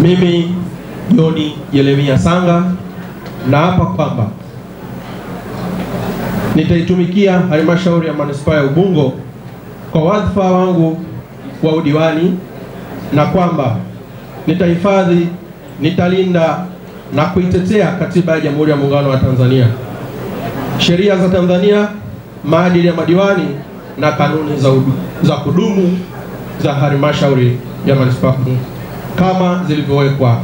Mimi John Yeremia Sanga naapa kwamba nitaitumikia halmashauri ya manispaa ya Ubungo kwa wadhifa wangu wa udiwani, na kwamba nitahifadhi, nitalinda na kuitetea katiba ya Jamhuri ya Muungano wa Tanzania, sheria za Tanzania, maadili ya madiwani na kanuni za kudumu za halmashauri ya manispaa kama zilivyowekwa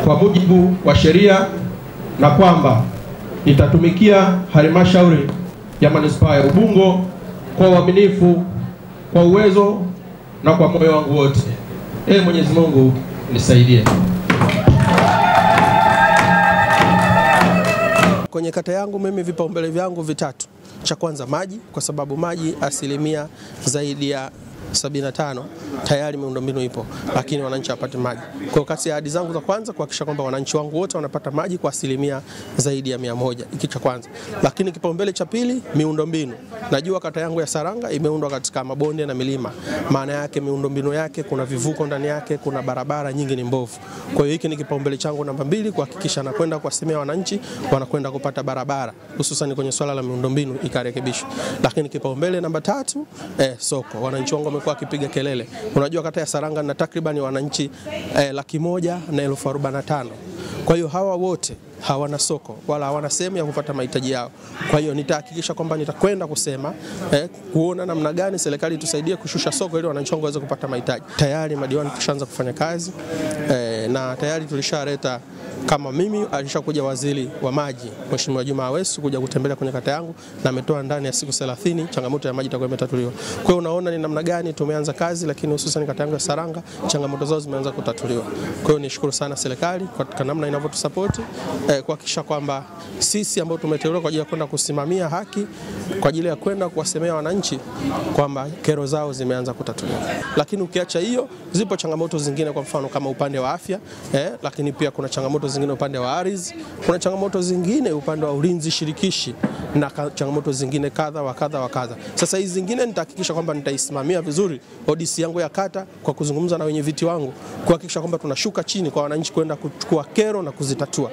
kwa mujibu wa sheria, na kwamba nitatumikia halmashauri ya manispaa ya Ubungo kwa uaminifu, kwa uwezo na kwa moyo wangu wote. Mwenyezi Mungu nisaidie. Kwenye kata yangu mimi vipaumbele vyangu vitatu. Cha kwanza maji, kwa sababu maji asilimia zaidi ya 75 tayari miundombinu ipo, lakini wananchi hawapati maji. Kwa kati ya ahadi zangu za kwanza kuhakikisha kwamba wananchi wangu wote wanapata maji kwa asilimia zaidi ya 100. Hiki cha kwanza. Lakini kipaumbele cha pili, miundombinu. Najua kata yangu ya Saranga imeundwa katika mabonde na milima. Maana yake miundombinu yake kuna vivuko ndani yake, kuna barabara nyingi ni mbovu. Kwa hiyo hiki ni kipaumbele changu namba 2, kuhakikisha nakwenda kuwasemea wananchi wanakwenda kupata barabara, hususan kwenye swala la miundombinu ikarekebishwa. Lakini kipaumbele namba 3, soko. Wananchi wangu wamekuwa wakipiga kelele. Unajua kata ya Saranga na takriban wananchi 145,000. Kwa hiyo hawa wote hawana soko wala hawana sehemu ya kupata mahitaji yao. Kwa hiyo nitahakikisha kwamba nitakwenda kusema kuona namna gani serikali tusaidie kushusha soko ili wananchi wangu waweze kupata mahitaji. Tayari madiwani tushaanza kufanya kazi na tayari tulishaleta, kama mimi alishakuja waziri wa maji Mheshimiwa Juma Awesu kuja kutembelea kwenye kata yangu, na ametoa ndani ya siku 30 changamoto ya maji itakuwa imetatuliwa. Kwa hiyo unaona ni namna gani tumeanza kazi, lakini hususan kata yangu ya Saranga changamoto zao zimeanza kutatuliwa. Kwa hiyo nishukuru sana serikali kwa namna inavyotusupport kuhakikisha kwamba sisi ambao tumeteuliwa kwa ajili ya kwenda kusimamia haki, kwa ajili ya kwenda kuwasemea wananchi kwamba kero zao zimeanza kutatuliwa. Lakini ukiacha hiyo, zipo changamoto zingine, kwa mfano kama upande wa afya, lakini pia kuna changamoto zingine upande wa ardhi, kuna changamoto zingine upande wa ulinzi shirikishi, na changamoto zingine kadha wa kadha. Sasa hizi zingine nitahakikisha kwamba nitaisimamia vizuri ODC yangu ya kata kwa kuzungumza na wenye viti wangu, kuhakikisha kwamba tunashuka chini kwa wananchi kwenda kuchukua kero na kuzitatua.